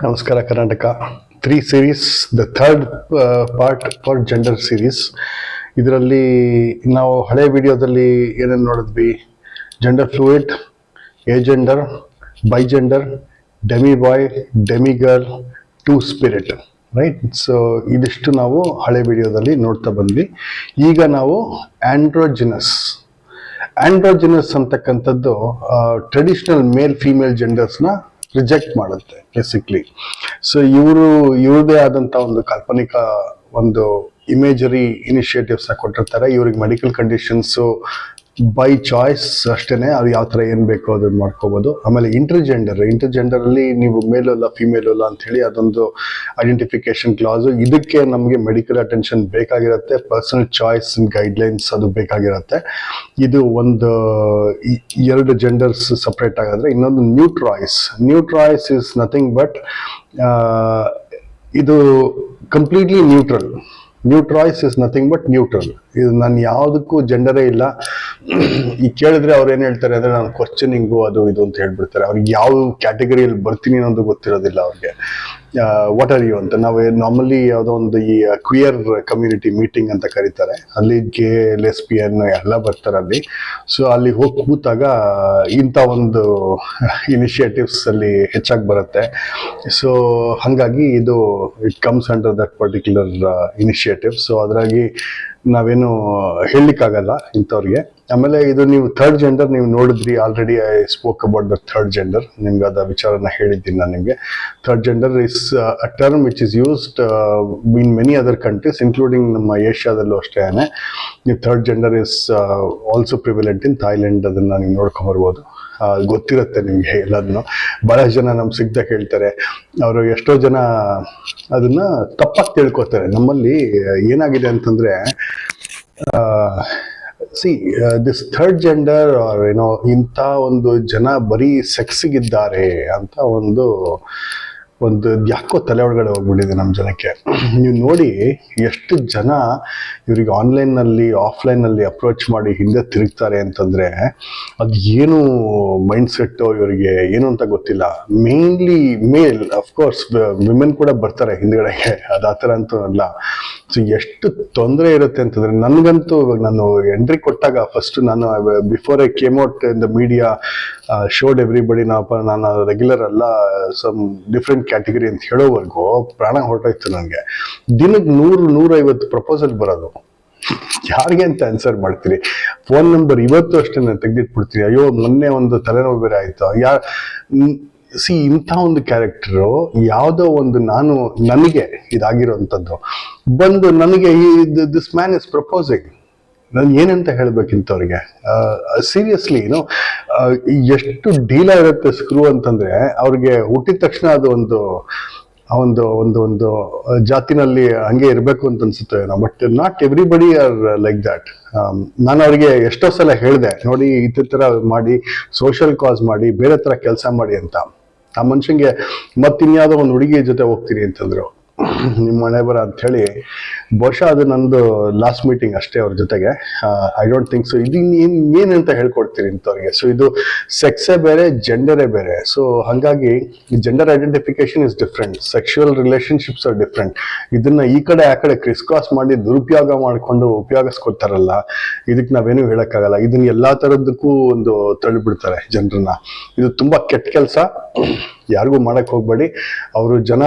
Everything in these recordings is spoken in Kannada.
ನಮಸ್ಕಾರ Karnataka 3 series, the third part for gender series. ಇದರಲ್ಲಿ ನಾವು ಹಳೆ ವಿಡಿಯೋದಲ್ಲಿ ಏನೇನು ನೋಡಿದ್ವಿ? Gender fluid, agender, bigender, demi boy, demi girl, two spirit, right? So ಇದಿಷ್ಟು ನಾವು ಹಳೆ ವಿಡಿಯೋದಲ್ಲಿ ನೋಡ್ತಾ ಬಂದ್ವಿ. ಈಗ ನಾವು ಆಂಡ್ರೋಜಿನಸ್ ಅಂತಕ್ಕಂಥದ್ದು ಟ್ರೆಡಿಷನಲ್ ಮೇಲ್ ಫೀಮೇಲ್ ಜೆಂಡರ್ಸ್ನ ರಿಜೆಕ್ಟ್ ಮಾಡುತ್ತೆ ಬೇಸಿಕ್ಲಿ. ಸೊ ಇವ್ರದೇ ಆದಂತ ಒಂದು ಕಾಲ್ಪನಿಕ ಒಂದು ಇಮೇಜರಿ ಇನಿಷಿಯೇಟಿವ್ಸ್ ಕೊಟ್ಟಿರ್ತಾರೆ. ಇವ್ರಿಗೆ ಮೆಡಿಕಲ್ ಕಂಡೀಷನ್ಸು ಬೈ ಚಾಯ್ಸ್ ಅಷ್ಟೇನೆ, ಅವ್ರು ಯಾವ ಥರ ಏನು ಬೇಕೋ ಅದನ್ನ ಮಾಡ್ಕೋಬೋದು. ಆಮೇಲೆ ಇಂಟರ್ಜೆಂಡರ್ ಅಲ್ಲಿ ನೀವು ಮೇಲ್ ಅಲ್ಲ ಫಿಮೇಲ್ ಅಲ್ಲ ಅಂತ ಹೇಳಿ ಅದೊಂದು ಐಡೆಂಟಿಫಿಕೇಶನ್ ಕ್ಲಾಸು. ಇದಕ್ಕೆ ನಮಗೆ ಮೆಡಿಕಲ್ ಅಟೆನ್ಷನ್ ಬೇಕಾಗಿರುತ್ತೆ, ಪರ್ಸನಲ್ ಚಾಯ್ಸ್ ಗೈಡ್ಲೈನ್ಸ್ ಅದು ಬೇಕಾಗಿರುತ್ತೆ. ಇದು ಒಂದು ಎರಡು ಜೆಂಡರ್ಸ್ ಸಪ್ರೇಟ್ ಆಗಾದ್ರೆ. ಇನ್ನೊಂದು ನ್ಯೂಟ್ರಾಯ್ಸ್ ಇಸ್ ನಥಿಂಗ್ ಬಟ್ ಇದು completely neutral. Is nothing but neutral. ಇದು ನಾನು ಯಾವುದಕ್ಕೂ ಜೆಂಡರೇ ಇಲ್ಲ. ಈ ಕೇಳಿದ್ರೆ ಅವ್ರು ಏನ್ ಹೇಳ್ತಾರೆ ಅಂದ್ರೆ ನಾನು ಕ್ವಶನಿಂಗು ಅದು ಇದು ಅಂತ ಹೇಳ್ಬಿಡ್ತಾರೆ. ಅವ್ರಿಗೆ ಯಾವ ಕ್ಯಾಟಗರಿಯಲ್ಲಿ ಬರ್ತೀನಿ ಅನ್ನೋದು ಗೊತ್ತಿರೋದಿಲ್ಲ ಅವ್ರಿಗೆ. ವಾಟ್ ಆರ್ ಯು ಅಂತ ನಾವು ನಾರ್ಮಲಿ ಯಾವುದೋ ಒಂದು ಈ ಕ್ವಿಯರ್ ಕಮ್ಯುನಿಟಿ ಮೀಟಿಂಗ್ ಅಂತ ಕರೀತಾರೆ, ಅಲ್ಲಿ ಗೇ ಲೆಸ್ಬಿಯನ್ ಎಲ್ಲ ಬರ್ತಾರೆ ಅಲ್ಲಿ. ಸೊ ಅಲ್ಲಿ ಹೋಗಿ ಕೂತಾಗ ಇಂಥ ಒಂದು ಇನಿಷಿಯೇಟಿವ್ಸ್ ಅಲ್ಲಿ ಹೆಚ್ಚಾಗಿ ಬರುತ್ತೆ. ಸೊ ಹಾಗಾಗಿ ಇದು it comes under that particular initiative. So ಅದ್ರಾಗಿ ನಾವೇನು ಹೇಳಲಿಕ್ಕಾಗಲ್ಲ ಇಂಥವ್ರಿಗೆ. ಆಮೇಲೆ ಇದು ನೀವು ಥರ್ಡ್ ಜೆಂಡರ್ ನೀವು ನೋಡಿದ್ರಿ already. I spoke about the third gender. ನಿಮ್ಗೆ ಅದ ವಿಚಾರನ ಹೇಳಿದ್ದೀನಿ ನಾನು ನಿಮಗೆ. Third gender is a term which is used in many other countries including ನಮ್ಮ ಏಷ್ಯಾದಲ್ಲೂ ಅಷ್ಟೇ. Third gender is also ಪ್ರಿವಿಲೆಂಟ್ in Thailand. ಅದನ್ನ ನೀವು ನೋಡ್ಕೊಂಬರ್ಬೋದು. ಗೊತ್ತಿರುತ್ತೆ ನಿಮಗೆ ಎಲ್ಲದನ್ನು. ಬಹಳಷ್ಟು ಜನ ನಮ್ಗೆ ಸಿಗ್ದಾಗ ಹೇಳ್ತಾರೆ. ಅವರು ಎಷ್ಟೋ ಜನ ಅದನ್ನ ತಪ್ಪಾಗಿ ತಿಳ್ಕೊತಾರೆ. ನಮ್ಮಲ್ಲಿ ಏನಾಗಿದೆ ಅಂತಂದ್ರೆ ದಿಸ್ ಥರ್ಡ್ ಜೆಂಡರ್ ಏನೋ ಇಂಥ ಒಂದು ಜನ ಬರೀ ಸೆಕ್ಸಿಗಿದ್ದಾರೆ ಅಂತ ಒಂದು ಯಾಕೋ ತಲೆ ಒಳಗಡೆ ಹೋಗ್ಬಿಟ್ಟಿದೆ ನಮ್ಮ ಜನಕ್ಕೆ. ನೀವು ನೋಡಿ ಎಷ್ಟು ಜನ ಇವ್ರಿಗೆ ಆನ್ಲೈನ್ನಲ್ಲಿ ಆಫ್ಲೈನಲ್ಲಿ ಅಪ್ರೋಚ್ ಮಾಡಿ ಹಿಂದೆ ತಿರುಗ್ತಾರೆ ಅಂತಂದ್ರೆ ಅದು ಏನು ಮೈಂಡ್ ಸೆಟ್ಟು ಇವರಿಗೆ ಏನು ಅಂತ ಗೊತ್ತಿಲ್ಲ. ಮೇನ್ಲಿ ಮೇಲ್, ಅಫ್ಕೋರ್ಸ್ ವಿಮೆನ್ ಕೂಡ ಬರ್ತಾರೆ ಹಿಂದ್ಗಡೆಗೆ, ಅದು ಆ ಥರ ಅಂತೂ ಅಲ್ಲ. ಸೊ ಎಷ್ಟು ತೊಂದರೆ ಇರುತ್ತೆ ಅಂತಂದ್ರೆ ನನಗಂತೂ ನಾನು ಎಂಟ್ರಿ ಕೊಟ್ಟಾಗ ಫಸ್ಟ್ ನಾನು before I came out in the media showed everybody ನಾನು ರೆಗ್ಯುಲರ್ ಅಲ್ಲ, ಸಮ್ ಡಿಫ್ರೆಂಟ್ ಕ್ಯಾಟಗರಿ ಅಂತ ಹೇಳೋವರೆಗೂ ಪ್ರಾಣ ಹೊರಟೋಯ್ತು ನನಗೆ. ದಿನಕ್ಕೆ 100-150 ಪ್ರಪೋಸಲ್ ಬರೋದು. ಯಾರಿಗೆ ಅಂತ ಆನ್ಸರ್ ಮಾಡ್ತೀರಿ? ಫೋನ್ ನಂಬರ್ ಇವತ್ತು ಅಷ್ಟೇ ತೆಗೆದಿಟ್ಬಿಡ್ತೀರಿ. ಅಯ್ಯೋ ಮೊನ್ನೆ ಒಂದು ತಲೆನೋವು ಬೇರೆ ಆಯ್ತು. ಇಂಥ ಒಂದು ಕ್ಯಾರೆಕ್ಟರು ಯಾವುದೋ ಒಂದು ನನಗೆ ಇದಾಗಿರೋಂಥದ್ದು ಬಂದು ನನಗೆ ದಿಸ್ ಮ್ಯಾನ್ ಇಸ್ ಪ್ರಪೋಸಿಂಗ್. ನಾನು ಏನಂತ ಹೇಳ್ಬೇಕಿಂತವ್ರಿಗೆ? ಸೀರಿಯಸ್ಲಿ ಎಷ್ಟು ಡೀಲ ಇರುತ್ತೆ ಸ್ಕ್ರೂ ಅಂತಂದ್ರೆ ಅವ್ರಿಗೆ ಹುಟ್ಟಿದ ತಕ್ಷಣ ಅದು ಒಂದು ಜಾತಿನಲ್ಲಿ ಹಂಗೆ ಇರಬೇಕು ಅಂತ ಅನ್ಸುತ್ತೆ ಏನೋ. But not everybody are like that. ನಾನು ಅವ್ರಿಗೆ ಎಷ್ಟೋ ಸಲ ಹೇಳಿದೆ, ನೋಡಿ ಈ ತರ ಮಾಡಿ ಸೋಷಿಯಲ್ ಕಾಸ್ ಮಾಡಿ ಬೇರೆ ತರ ಕೆಲಸ ಮಾಡಿ ಅಂತ. ಆ ಮನುಷ್ಯಂಗೆ ಮತ್ತಿನ್ಯಾವುದೋ ಒಂದು ಹುಡುಗಿ ಜೊತೆ ಹೋಗ್ತೀನಿ ಅಂತಂದ್ರು. ನಿಮ್ಮ ಮನೆ ಬರ ಅಂತ ಹೇಳಿ. ಬಹುಶಃ ಅದು ನಂದು ಲಾಸ್ಟ್ ಮೀಟಿಂಗ್ ಅಷ್ಟೇ ಅವ್ರ ಜೊತೆಗೆ. I don't think so. ಇದು ಏನಂತ ಹೇಳ್ಕೊಡ್ತೀರಿ ಇಂಥವ್ರಿಗೆ? ಸೊ ಇದು ಸೆಕ್ಸೇ ಬೇರೆ, ಜೆಂಡರೇ ಬೇರೆ. ಸೊ ಹಾಗಾಗಿ gender identification is different, sexual relationships are different. ಇದನ್ನ ಈ ಕಡೆ ಆ ಕಡೆ ಕ್ರಿಸ್ ಕ್ರಾಸ್ ಮಾಡಿ ದುರುಪಯೋಗ ಮಾಡ್ಕೊಂಡು ಉಪಯೋಗಿಸ್ಕೊಡ್ತಾರಲ್ಲ, ಇದಕ್ಕೆ ನಾವೇನು ಹೇಳಕ್ಕಾಗಲ್ಲ. ಇದನ್ನ ಎಲ್ಲಾ ತರದಕ್ಕೂ ಒಂದು ತಳ್ಳಿಬಿಡ್ತಾರೆ ಜನರನ್ನ. ಇದು ತುಂಬಾ ಕೆಟ್ಟ ಕೆಲಸ. ಯಾರಿಗೂ ಮಾಡಕ್ ಹೋಗ್ಬೇಡಿ. ಅವರು ಜನ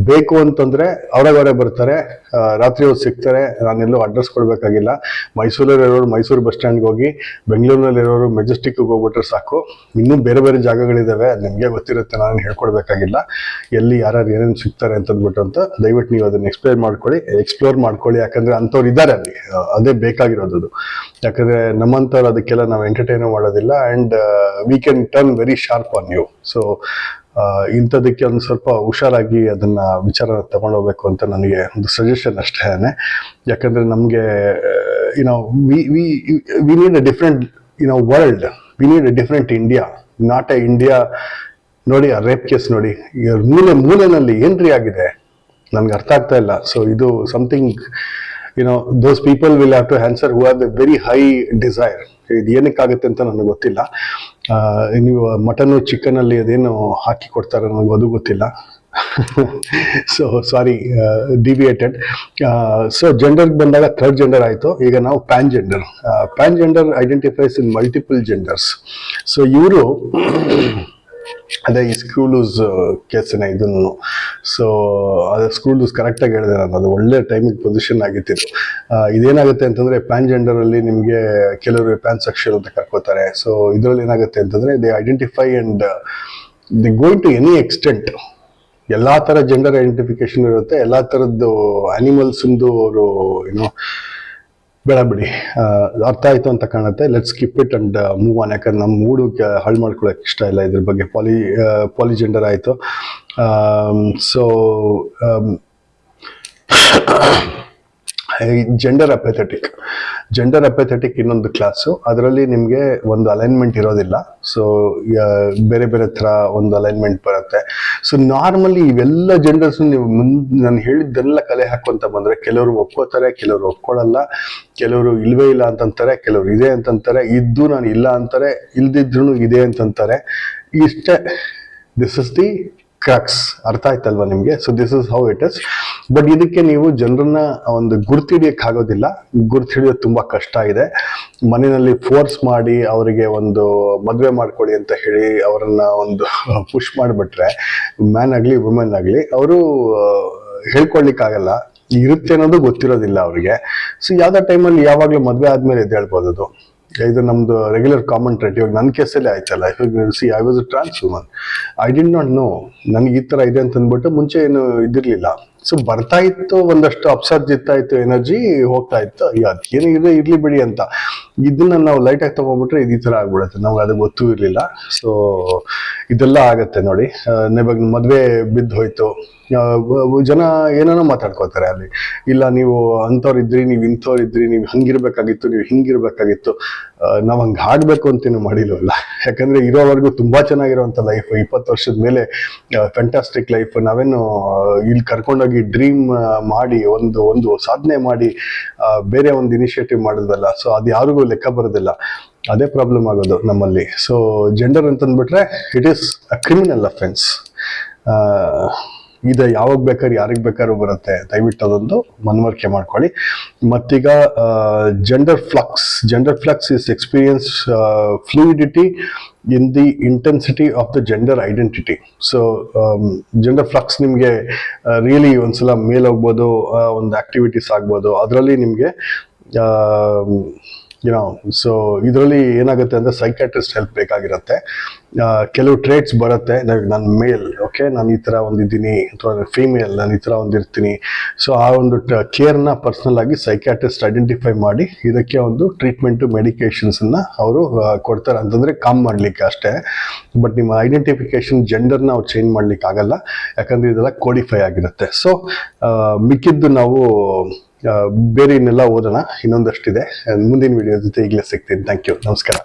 ಬೇಕು ಅಂತಂದ್ರೆ ಅವರೇ ಬರ್ತಾರೆ, ರಾತ್ರಿ ಹೊತ್ತು ಸಿಗ್ತಾರೆ. ನಾನೆಲ್ಲೂ ಅಡ್ರೆಸ್ ಕೊಡ್ಬೇಕಾಗಿಲ್ಲ. ಮೈಸೂರಲ್ಲಿ ಇರೋರು ಮೈಸೂರು ಬಸ್ ಸ್ಟ್ಯಾಂಡ್ಗೆ ಹೋಗಿ, ಬೆಂಗಳೂರಿನಲ್ಲಿ ಇರೋರು ಮೆಜೆಸ್ಟಿಕ್ಗೆ ಹೋಗ್ಬಿಟ್ರೆ ಸಾಕು. ಇನ್ನೂ ಬೇರೆ ಜಾಗಗಳಿದಾವೆ, ನಿಮ್ಗೆ ಗೊತ್ತಿರುತ್ತೆ, ನಾನು ಹೇಳ್ಕೊಡ್ಬೇಕಾಗಿಲ್ಲ ಎಲ್ಲಿ ಯಾರು ಏನೇನು ಸಿಗ್ತಾರೆ ಅಂತಂದ್ಬಿಟ್ಟು. ಅಂತ ದಯವಿಟ್ಟು ನೀವು ಅದನ್ನ ಎಕ್ಸ್ಪ್ಲೋರ್ ಮಾಡ್ಕೊಳ್ಳಿ. ಯಾಕಂದ್ರೆ ಅಂಥವ್ರು ಇದ್ದಾರೆ ಅಲ್ಲಿ, ಅದೇ ಬೇಕಾಗಿರೋದು. ಯಾಕಂದ್ರೆ ನಮ್ಮಂಥವ್ರು ಅದಕ್ಕೆಲ್ಲ ನಾವು ಎಂಟರ್ಟೈನ್ ಮಾಡೋದಿಲ್ಲ. And we can turn very sharp on you. So ಇಂಥದಕ್ಕೆ ಒಂದು ಸ್ವಲ್ಪ ಹುಷಾರಾಗಿ ಅದನ್ನ ವಿಚಾರ ತಗೊಂಡೋಗ್ಬೇಕು ಅಂತ ನನಗೆ ಒಂದು ಸಜೆಷನ್ ಅಷ್ಟೇ. ಯಾಕಂದ್ರೆ ನಮಗೆ we need a different world. We need a different India, not A India. ನೋಡಿ ಆ ರೇಪ್ ಕೇಸ್ ನೋಡಿ, ಮೂಲೆನಲ್ಲಿ ಏನ್ರಿ ಆಗಿದೆ ನನ್ಗೆ ಅರ್ಥ ಆಗ್ತಾ ಇಲ್ಲ. ಸೊ ಇದು something those people will have to answer who have a very high desire. ಇದು ಏನಕ್ಕಾಗುತ್ತೆ ಅಂತ ನನಗೆ ಗೊತ್ತಿಲ್ಲ. ನೀವು ಮಟನ್ ಚಿಕನ್ ಅಲ್ಲಿ ಅದೇನು ಹಾಕಿ ಕೊಡ್ತಾರೆ ನನಗೆ ಅದು ಗೊತ್ತಿಲ್ಲ. So sorry, deviated. ಸೊ ಜೆಂಡರ್ಗೆ ಬಂದಾಗ ಥರ್ಡ್ ಜೆಂಡರ್ ಆಯಿತು. ಈಗ ನಾವು PAN gender. PAN gender identifies in multiple genders. So ಇವರು ಅದೇ ಈ ಸ್ಕೂಲೂಸ್ ಕೇಸಿನ ಇದನ್ನು. ಸೊ ಅದೇ ಸ್ಕೂಲೂಸ್ ಕರೆಕ್ಟಾಗಿ ಹೇಳಿದೆ ನಾನು, ಅದು ಒಳ್ಳೆ ಟೈಮಿಗೆ ಪೊಸಿಷನ್ ಆಗಿತ್ತಿದ್ದು. ಇದೇನಾಗುತ್ತೆ ಅಂತಂದರೆ ಪ್ಯಾನ್ ಜೆಂಡರಲ್ಲಿ ನಿಮಗೆ ಕೆಲವರು ಪ್ಯಾನ್ ಸೆಕ್ಷುವಲ್ ಅಂತ ಕರ್ಕೋತಾರೆ. ಸೊ ಇದರಲ್ಲಿ ಏನಾಗುತ್ತೆ ಅಂತಂದರೆ they identify and the going to any extent. ಎಲ್ಲ ಥರ ಜೆಂಡರ್ ಐಡೆಂಟಿಫಿಕೇಶನ್ ಇರುತ್ತೆ, ಎಲ್ಲ ಥರದ್ದು ಆ್ಯನಿಮಲ್ಸಿಂದು ಅವರು ಏನೋ ಬೇಡ ಬಿಡಿ, ಅರ್ಥ ಆಯಿತು ಅಂತ ಕಾಣುತ್ತೆ. Let skip it and move on. ಯಾಕಂದ್ರೆ ನಮ್ಮ ಮೂಡು ಹಾಳು ಮಾಡ್ಕೊಳಕ್ಕೆ ಇಷ್ಟ ಇಲ್ಲ ಇದ್ರ ಬಗ್ಗೆ. ಪಾಲಿಜೆಂಡರ್ ಆಯಿತು. ಸೊ ಜೆಂಡರ್ ಅಪೆಥೆಟಿಕ್ ಇನ್ನೊಂದು ಕ್ಲಾಸು. ಅದರಲ್ಲಿ ನಿಮಗೆ ಒಂದು ಅಲೈನ್ಮೆಂಟ್ ಇರೋದಿಲ್ಲ. ಸೊ ಬೇರೆ ಬೇರೆ ಥರ ಒಂದು ಅಲೈನ್ಮೆಂಟ್ ಬರುತ್ತೆ. ಸೊ ನಾರ್ಮಲಿ ಇವೆಲ್ಲ ಜೆಂಡರ್ಸ್ ನೀವು ನಾನು ಹೇಳಿದ್ದೆಲ್ಲ ಕಲೆ ಹಾಕೊಂತ ಬಂದರೆ ಕೆಲವರು ಒಪ್ಕೋತಾರೆ, ಕೆಲವರು ಒಪ್ಕೊಳ್ಳಲ್ಲ, ಕೆಲವರು ಇಲ್ವೇ ಇಲ್ಲ ಅಂತಂತಾರೆ, ಕೆಲವರು ಇದೆ ಅಂತಂತಾರೆ, ಇದ್ದು ನಾನು ಇಲ್ಲ ಅಂತಾರೆ, ಇಲ್ದಿದ್ರು ಇದೆ ಅಂತಂತಾರೆ. ಇಷ್ಟೇ. This is the crux. ಅರ್ಥ ಆಯ್ತಲ್ವಾ ನಿಮಗೆ? So this is how it is. But ಇದಕ್ಕೆ ನೀವು ಜನರನ್ನ ಒಂದು ಗುರ್ತಿಡಿಯಕ್ಕೆ ಆಗೋದಿಲ್ಲ. ಗುರ್ತಿಡಿಯೋದು ತುಂಬಾ ಕಷ್ಟ ಇದೆ. ಮನೆಯಲ್ಲಿ ಫೋರ್ಸ್ ಮಾಡಿ ಅವರಿಗೆ ಒಂದು ಮದುವೆ ಮಾಡ್ಕೊಳ್ಳಿ ಅಂತ ಹೇಳಿ ಅವರನ್ನ ಒಂದು ಪುಷ್ ಮಾಡಿಬಿಟ್ರೆ, ಮ್ಯಾನ್ ಆಗಲಿ ವುಮೆನ್ ಆಗಲಿ, ಅವರು ಹೇಳ್ಕೊಳ್ಲಿಕ್ಕಾಗಲ್ಲ. ಇರುತ್ತೆ ಅನ್ನೋದು ಗೊತ್ತಿರೋದಿಲ್ಲ ಅವರಿಗೆ. ಸೊ ಯಾವ್ದೋ ಟೈಮಲ್ಲಿ ಯಾವಾಗಲೂ ಮದುವೆ ಆದ್ಮೇಲೆ ಇದು ಹೇಳ್ಬೋದು. ಇದು ನಮ್ದು ರೆಗ್ಯುಲರ್ ಕಾಮನ್ ಟ್ರೆಂಡ್. ಇವಾಗ ನನ್ನ ಕೇಸಲ್ಲಿ ಆಯ್ತಲ್ಲ, I was a trans woman. I did not know ನನಗೆ ಈ ಥರ ಇದೆ ಅಂತ ಅಂದ್ಬಿಟ್ಟು ಮುಂಚೆ ಏನು ಇದಿರಲಿಲ್ಲ. ಸೊ ಬರ್ತಾ ಇತ್ತು, ಒಂದಷ್ಟು ಅಪ್ಸರ್ಜ್ ಇತ್ತು, ಎನರ್ಜಿ ಹೋಗ್ತಾ ಇತ್ತು. ಅದೇನು ಇರಲಿ ಬಿಡಿ ಅಂತ ಇದನ್ನ ನಾವು ಲೈಟಾಗಿ ತೊಗೊಂಡ್ಬಿಟ್ರೆ ಇದು ಈ ಥರ ಆಗ್ಬಿಡುತ್ತೆ. ನಮ್ಗೆ ಅದು ಗೊತ್ತೂ ಇರಲಿಲ್ಲ. ಸೊ ಇದೆಲ್ಲ ಆಗತ್ತೆ ನೋಡಿ. ಇವಾಗ ಮದುವೆ ಬಿದ್ದು ಹೋಯ್ತು, ಜನ ಏನೇನೋ ಮಾತಾಡ್ಕೋತಾರೆ ಅಲ್ಲಿ. ಇಲ್ಲ ನೀವು ಅಂಥವ್ರಿದ್ರಿ, ನೀವು ಇಂಥವ್ರಿದ್ರಿ, ನೀವು ಹಂಗಿರ್ಬೇಕಾಗಿತ್ತು, ನೀವು ಹಿಂಗಿರ್ಬೇಕಾಗಿತ್ತು. ನಾವು ಹಂಗೆ ಹಾಡಬೇಕು ಅಂತೇನು ಮಾಡಿಲ್ವಲ್ಲ. ಯಾಕಂದ್ರೆ ಇರೋವರೆಗೂ ತುಂಬಾ ಚೆನ್ನಾಗಿರುವಂಥ ಲೈಫ್, 20 ವರ್ಷದ ಮೇಲೆ ಫ್ಯಾಂಟಾಸ್ಟಿಕ್ ಲೈಫ್. ನಾವೇನು ಇಲ್ಲಿ ಕರ್ಕೊಂಡೋಗಿ ಡ್ರೀಮ್ ಮಾಡಿ ಒಂದು ಸಾಧನೆ ಮಾಡಿ ಬೇರೆ ಒಂದು ಇನಿಷಿಯೇಟಿವ್ ಮಾಡಿದ್ವಲ್ಲ. ಸೊ ಅದು ಯಾರಿಗೂ ಲೆಕ್ಕ ಬರೋದಿಲ್ಲ. ಅದೇ ಪ್ರಾಬ್ಲಮ್ ಆಗೋದು ನಮ್ಮಲ್ಲಿ. ಸೊ ಜೆಂಡರ್ ಅಂತಂದ್ಬಿಟ್ರೆ it is a criminal offence. ಇದು ಯಾವಾಗ ಬೇಕಾದ್ರೆ ಯಾರಿಗೆ ಬೇಕಾದ್ರೂ ಬರುತ್ತೆ. ದಯವಿಟ್ಟು ಅದೊಂದು ಮನವರಿಕೆ ಮಾಡ್ಕೊಳ್ಳಿ. ಮತ್ತೀಗ gender flux is experience fluidity in the intensity of the gender identity. So gender flux ನಿಮಗೆ ರಿಯಲಿ ಒಂದ್ಸಲ ಮೇಲ್ ಹೋಗ್ಬೋದು, ಒಂದು ಆಕ್ಟಿವಿಟೀಸ್ ಆಗ್ಬೋದು. ಅದರಲ್ಲಿ ನಿಮಗೆ ಸೊ ಇದರಲ್ಲಿ ಏನಾಗುತ್ತೆ ಅಂದರೆ ಸೈಕ್ಯಾಟ್ರಿಸ್ಟ್ ಹೆಲ್ಪ್ ಬೇಕಾಗಿರುತ್ತೆ. ಕೆಲವು ಟ್ರೇಟ್ಸ್ ಬರುತ್ತೆ. ನಾನು ಮೇಲ್, ಓಕೆ, ನಾನು ಈ ಥರ ಒಂದಿದ್ದೀನಿ, ಅಥವಾ ಫೀಮೇಲ್, ನಾನು ಈ ಥರ ಒಂದಿರ್ತೀನಿ. ಸೊ ಆ ಒಂದು ಕೇರ್ನ ಪರ್ಸ್ನಲ್ ಆಗಿ ಸೈಕ್ಯಾಟ್ರಿಸ್ಟ್ ಐಡೆಂಟಿಫೈ ಮಾಡಿ ಇದಕ್ಕೆ ಒಂದು ಟ್ರೀಟ್ಮೆಂಟು, ಮೆಡಿಕೇಶನ್ಸನ್ನು ಅವರು ಕೊಡ್ತಾರೆ. ಅಂತಂದರೆ ಕಾಮ್ ಮಾಡಲಿಕ್ಕೆ ಅಷ್ಟೇ. ಬಟ್ ನಿಮ್ಮ ಐಡೆಂಟಿಫಿಕೇಶನ್ ಜೆಂಡರ್ನ ಅವ್ರು ಚೇಂಜ್ ಮಾಡ್ಲಿಕ್ಕೆ ಆಗಲ್ಲ. ಯಾಕಂದರೆ ಇದೆಲ್ಲ ಕೋಡಿಫೈ ಆಗಿರುತ್ತೆ. ಸೊ ಮಿಕ್ಕಿದ್ದು ನಾವು ಬೇರೆ ಇನ್ನೆಲ್ಲ ಓದೋಣ. ಇನ್ನೊಂದಷ್ಟಿದೆ. ಮುಂದಿನ ವಿಡಿಯೋ ಜೊತೆ ಈಗಲೇ ಸಿಗ್ತೀನಿ. Thank you. ನಮಸ್ಕಾರ.